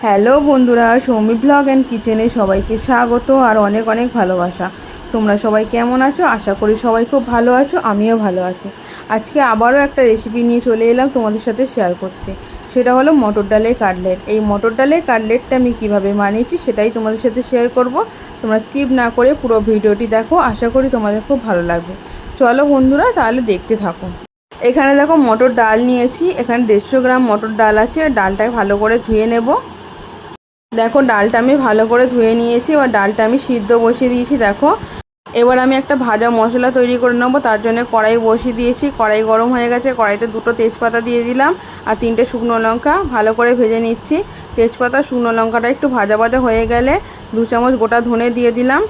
Hello বন্ধুরা, Soumi blog and কিচেনে সবাইকে স্বাগত আর অনেক অনেক ভালোবাসা। তোমরা সবাই কেমন আছো? আশা করি সবাই খুব ভালো আছো, আমিও ভালো আছি। আজকে আবারও একটা রেসিপি নিয়ে চলে এলাম তোমাদের সাথে শেয়ার করতে। সেটা হলো মটর ডালের কাটলেট। এই মটর ডালের কাটলেটটা আমি কীভাবে বানিয়েছি সেটাই তোমাদের সাথে শেয়ার করব। তোমরা স্কিপ না করে পুরো ভিডিওটি দেখো, আশা করি তোমাদের খুব ভালো লাগবে। চলো বন্ধুরা, তাহলে দেখতে থাকো। এখানে দেখো মটর ডাল নিয়েছি, এখানে 150 গ্রাম মটর ডাল আছে। ডালটাকে ভালো করে ধুয়ে নেব। দেখো ডালটা আমি ভালো করে ধুয়ে নিয়েছি, এবার ডালটা আমি সিদ্ধ বসিয়ে দিয়েছি। দেখো এবার আমি একটা ভাজা মশলা তৈরি করে নেবো। তার জন্য কড়াই বসিয়ে দিয়েছি, কড়াই গরম হয়ে গেছে। কড়াইতে 2টো তেজপাতা দিয়ে দিলাম আর 3টে শুকনো লঙ্কা ভালো করে ভেজে নিচ্ছি। তেজপাতা শুকনো লঙ্কাটা একটু ভাজা ভাজা হয়ে গেলে 2 চামচ গোটা ধনে দিয়ে দিলাম।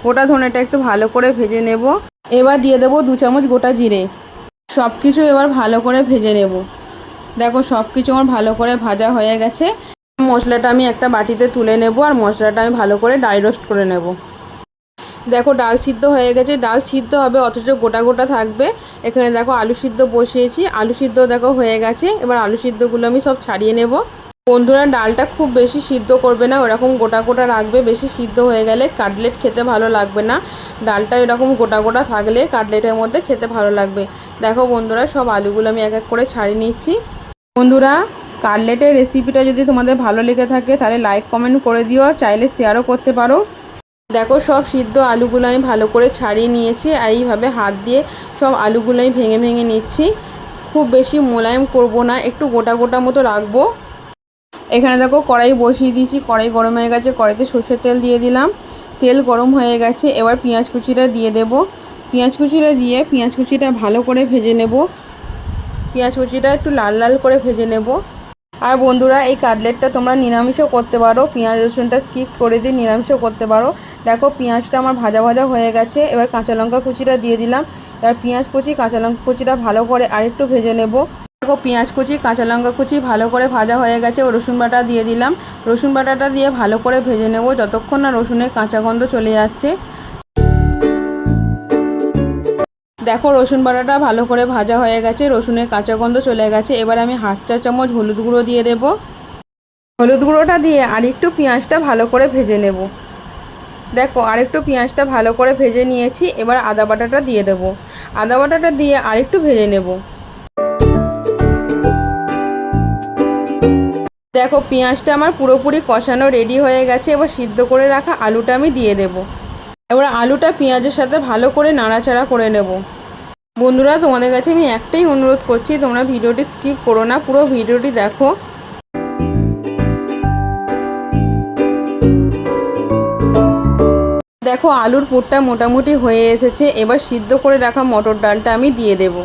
গোটা ধনেটা একটু ভালো করে ভেজে নেব। এবার দিয়ে দেবো 2 চামচ গোটা জিরে। সব কিছু এবার ভালো করে ভেজে নেব। দেখো সব কিছু আমার ভালো করে ভাজা হয়ে গেছে। মশলাটা আমি একটা বাটিতে তুলে নেব আর মশলাটা আমি ভালো করে ড্রাই রোস্ট করে নেব। দেখো ডাল সিদ্ধ হয়ে গেছে, ডাল সিদ্ধ হবে অথচ গোটা গোটা থাকবে। এখানে দেখো আলু সিদ্ধ বসিয়েছি, আলু সিদ্ধ দেখো হয়ে গেছে। এবার আলু সিদ্ধগুলো আমি সব ছাড়িয়ে নেব। বন্ধুরা ডালটা খুব বেশি সিদ্ধ করবে না, ওরকম গোটা গোটা রাখবে। বেশি সিদ্ধ হয়ে গেলে কাটলেট খেতে ভালো লাগবে না। ডালটা এরকম গোটা গোটা থাকলে কাটলেটের মধ্যে খেতে ভালো লাগবে। দেখো বন্ধুরা সব আলুগুলো আমি এক এক করে ছাড়িয়ে নিচ্ছি। বন্ধুরা কাটলেটের রেসিপিটা যদি তোমাদের ভালো লেগে থাকে তাহলে লাইক কমেন্ট করে দিও, চাইলে শেয়ারও করতে পারো। দেখো সব সিদ্ধ আলুগুলো আমি ভালো করে ছাড়িয়ে নিয়েছি আর এইভাবে হাত দিয়ে সব আলুগুলো আমি ভেঙে ভেঙে নিচ্ছি। খুব বেশি মোলায়েম করব না, একটু গোটা গোটা মতো রাখবো। এখানে দেখো কড়াই বসিয়ে দিয়েছি, কড়াই গরম হয়ে গেছে। কড়াইতে সর্ষের তেল দিয়ে দিলাম। তেল গরম হয়ে গেছে, এবার পেঁয়াজ কুচিটা দিয়ে দেব। পেঁয়াজ কুচিটা দিয়ে পেঁয়াজ কুচিটা ভালো করে ভেজে নেব। পেঁয়াজ কুচিটা একটু লাল লাল করে ভেজে নেব। আর বন্ধুরা এই কাটলেটটা তোমরা নিরামিষও করতে পারো, পেঁয়াজ রসুনটা স্কিপ করে দিয়ে নিরামিষও করতে পারো। দেখো পেঁয়াজটা আমার ভাজা ভাজা হয়ে গেছে, এবার কাঁচা লঙ্কা কুচিটা দিয়ে দিলাম। এবার পেঁয়াজ কুচি কাঁচা লঙ্কা কুচিটা ভালো করে আরেকটু ভেজে নেব। দেখো পেঁয়াজ কুচি কাঁচা লঙ্কা কুচি ভালো করে ভাজা হয়ে গেছে, ও রসুন বাটা দিয়ে দিলাম। রসুন বাটাটা দিয়ে ভালো করে ভেজে নেব যতক্ষণ না রসুনের কাঁচা গন্ধ চলে যাচ্ছে। দেখো রসুন বাটাটা ভালো করে ভাজা হয়ে গেছে, রসুনের কাঁচা গন্ধ চলে গেছে। এবার আমি 1/2 চা চামচ হলুদ গুঁড়ো দিয়ে দেব। হলুদ গুঁড়োটা দিয়ে আরেকটু পেঁয়াজটা ভালো করে ভেজে নেব। দেখো আরেকটু পেঁয়াজটা ভালো করে ভেজে নিয়েছি। এবার আদা বাটাটা দিয়ে দেব। আদা বাটাটা দিয়ে আরেকটু ভেজে নেব। দেখো পেঁয়াজটা আমার পুরোপুরি কষানো রেডি হয়ে গেছে। এবার সিদ্ধ করে রাখা আলুটা আমি দিয়ে দেব। এবার আলুটা পেঁয়াজের সাথে ভালো করে নাড়াচাড়া করে নেব। বন্ধুরা তোমাদের কাছে আমি একটাই অনুরোধ করছি, তোমরা ভিডিওটি স্কিপ করো না, পুরো ভিডিওটি দেখো। দেখো আলুর পুরটা মোটামুটি হয়ে এসেছে। এবার সিদ্ধ করে রাখা মটর ডালটা আমি দিয়ে দেব।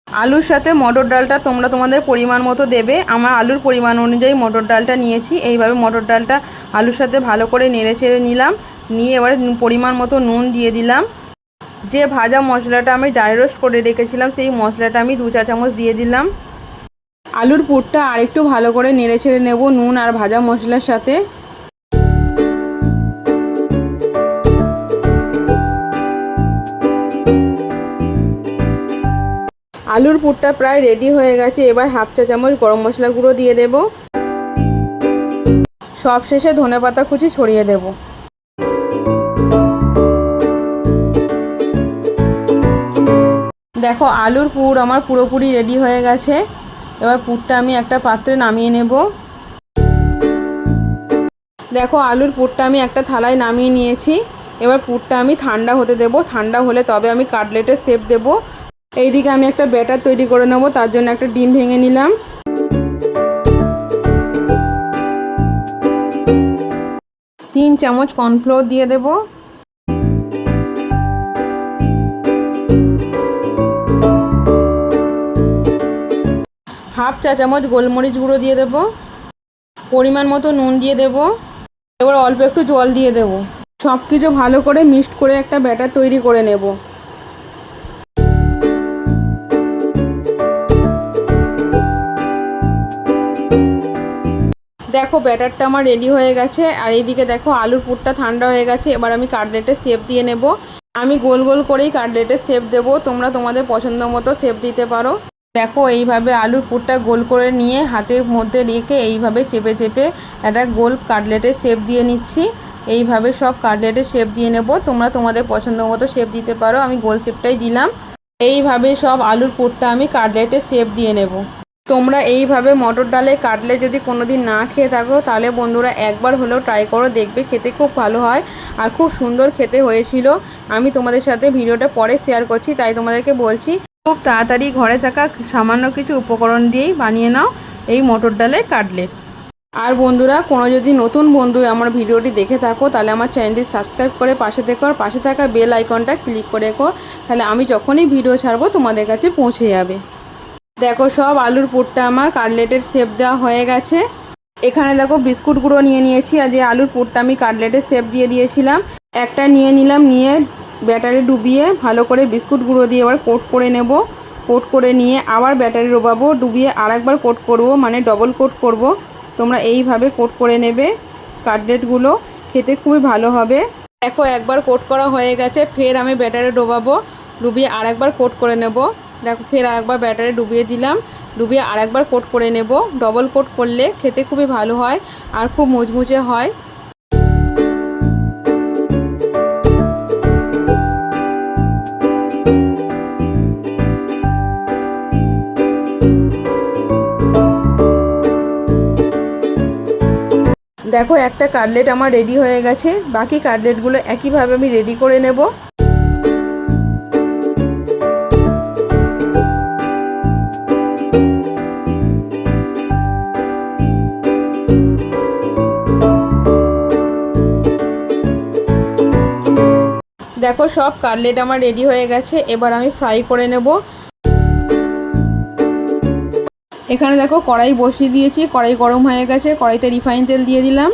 আলুর সাথে মটর ডালটা তোমরা তোমাদের পরিমাণ মতো দেবে। আমার আলুর পরিমাণ অনুযায়ী মটর ডালটা নিয়েছি। এইভাবে মটর ডালটা আলুর সাথে ভালো করে নেড়ে চেড়ে নিলাম। নিয়ে এবার পরিমাণ মতো নুন দিয়ে দিলাম। যে ভাজা মশলাটা আমি ড্রাই রোস্ট করে রেখেছিলাম সেই মশলাটা আমি 2 চা চামচ দিয়ে দিলাম। আলুর পুরটা আরেকটু ভালো করে নেড়ে ছেড়ে নেব নুন আর ভাজা মশলার সাথে। আলুর পুরটা প্রায় রেডি হয়ে গেছে। এবার 1/2 চা চামচ গরম মশলা গুঁড়ো দিয়ে দেব। সব শেষে ধনেপাতা কুচি ছড়িয়ে দেব। দেখো আলুর পুর আমার পুরোপুরি রেডি হয়ে গেছে। এবার পুরটা আমি একটা পাত্রে নামিয়ে নেব। দেখো আলুর পুরটা আমি একটা থালায় নামিয়ে নিয়েছি। এবার পুরটা আমি ঠান্ডা হতে দেব। ঠান্ডা হলে তবে আমি কাটলেটের শেপ দেব। এইদিকে আমি একটা ব্যাটার তৈরি করে নেব, তার জন্য একটা ডিম ভেঙে নিলাম। 3 চামচ কর্নফ্লোর দিয়ে দেব। 1/2 চা চামচ গোলমরিচ গুঁড়ো দিয়ে দেব। পরিমাণ মতো নুন দিয়ে দেব। এবার অল্প একটু জল দিয়ে দেব। সব কিছু ভালো করে মিক্সড করে একটা ব্যাটার তৈরি করে নেব। দেখো ব্যাটারটা আমার রেডি হয়ে গেছে। আর এইদিকে দেখো আলুর পুরটা ঠান্ডা হয়ে গেছে। এবার আমি কাটলেটের শেপ দিয়ে নেব। আমি গোল গোল করেই কাটলেটের শেপ দেব, তোমরা তোমাদের পছন্দ মতো শেপ দিতে পারো। দেখো এইভাবে আলুর পুরটা গোল করে নিয়ে হাতের মধ্যে রেখে এইভাবে চেপে চেপে একটা গোল কাটলেটের শেপ দিয়ে নিচ্ছি। এইভাবে সব কাটলেটের শেপ দিয়ে নেব। তোমরা তোমাদের পছন্দ মতো শেপ দিতে পারো, আমি গোল শেপটাই দিলাম। এইভাবে সব আলুর পুরটা আমি কাটলেটের শেপ দিয়ে নেব। তোমরা এইভাবে মটর ডালের কাটলেট যদি কোনো দিন না খেয়ে থাকো তাহলে বন্ধুরা একবার হলেও ট্রাই করো, দেখবে খেতে খুব ভালো হয় আর খুব সুন্দর খেতে হয়েছিল। আমি তোমাদের সাথে ভিডিওটা পরে শেয়ার করছি, তাই তোমাদেরকে বলছি খুব তাড়াতাড়ি ঘরে থাকা সামান্য কিছু উপকরণ দিয়েই বানিয়ে নাও এই মটর ডালের কাটলেট। আর বন্ধুরা, কোনো যদি নতুন বন্ধু আমার ভিডিওটি দেখে থাকো তাহলে আমার চ্যানেলটি সাবস্ক্রাইব করে পাশে থেকো আর পাশে থাকা বেল আইকনটা ক্লিক করে রেখো, তাহলে আমি যখনই ভিডিও ছাড়বো তোমাদের কাছে পৌঁছে যাবে। দেখো সব আলুর পুরটা আমার কাটলেটের শেপ দেওয়া হয়ে গেছে। এখানে দেখো বিস্কুট গুঁড়ো নিয়ে নিয়েছি, আর যে আলুর পুরটা আমি কাটলেটের শেপ দিয়ে দিয়েছিলাম একটা নিয়ে নিলাম, নিয়ে ব্যাটারে ডুবিয়ে ভালো করে বিস্কুট গুঁড়ো দিয়ে এবার কোট করে নেব। কোট করে নিয়ে আবার ব্যাটারে ডোবাবো, ডুবিয়ে আরেকবার কোট করব, মানে ডবল কোট করব। তোমরা এইভাবে কোট করে নেবে, কাটলেটগুলো খেতে খুবই ভালো হবে। দেখো একবার কোট করা হয়ে গেছে, ফের আমি ব্যাটারে ডোবাবো, ডুবিয়ে আরেকবার কোট করে নেব। দেখো ফের আরেকবার ব্যাটারে ডুবিয়ে দিলাম, ডুবিয়ে আরেকবার কোট করে নেব। ডবল কোট করলে খেতে খুবই ভালো হয় আর খুব মুচমুচে হয়। দেখো একটা কাটলেট আমার রেডি হয়ে গেছে, বাকি কাটলেটগুলো একইভাবে আমি রেডি করে নেব। দেখো সব কাটলেট আমার রেডি হয়ে গেছে, এবার আমি ফ্রাই করে নেব। এখানে দেখো কড়াই বসিয়ে দিয়েছি, কড়াই গরম হয়ে গেছে, কড়াইতে রিফাইন তেল দিয়ে দিলাম।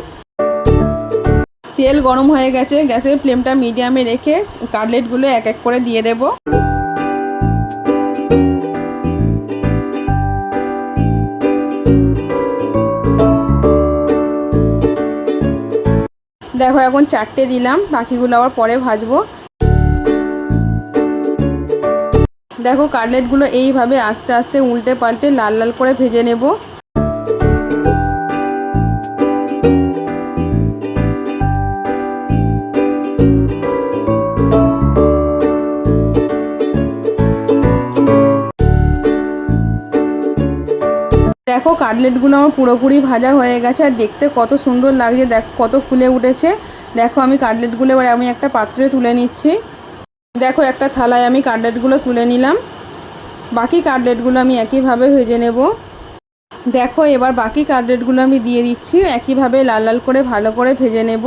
তেল গরম হয়ে গেছে, গ্যাসের ফ্লেমটা মিডিয়ামে রেখে কাটলেটগুলো এক এক করে দিয়ে দেব। দেখো এখন 4টে দিলাম, বাকিগুলো আবার পরে ভাজবো। দেখো কাটলেটগুলো এইভাবে আস্তে আস্তে উল্টে পাল্টে লাল লাল করে ভেজে নেব। দেখো কাটলেটগুলো আমার পুরোপুরি ভাজা হয়ে গেছে আর দেখতে কত সুন্দর লাগছে, দেখো কত ফুলে উঠেছে। দেখো আমি কাটলেটগুলো এবার আমি একটা পাত্রে তুলে নিচ্ছি। দেখো একটা থালায় আমি কাটলেটগুলো তুলে নিলাম, বাকি কাটলেটগুলো আমি একইভাবে ভেজে নেব। দেখো এবার বাকি কাটলেটগুলো আমি দিয়ে দিচ্ছি, একইভাবে লাল লাল করে ভালো করে ভেজে নেব।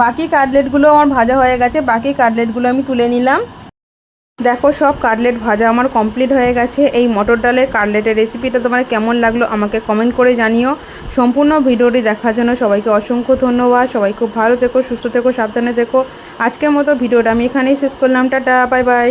বাকি কাটলেটগুলো আমার ভাজা হয়ে গেছে, বাকি কাটলেটগুলো আমি তুলে নিলাম। দেখো সব কাটলেট ভাজা আমার কমপ্লিট হয়ে গেছে। এই মটর ডালের কাটলেটের রেসিপিটা তোমার কেমন লাগলো আমাকে কমেন্ট করে জানিও। সম্পূর্ণ ভিডিওটি দেখার জন্য সবাইকে অসংখ্য ধন্যবাদ। সবাই খুব ভালো থেকো, সুস্থ থেকো, সাবধানে থেকো। আজকের মতো ভিডিওটা আমি এখানেই শেষ করলাম। Tata, bye bye.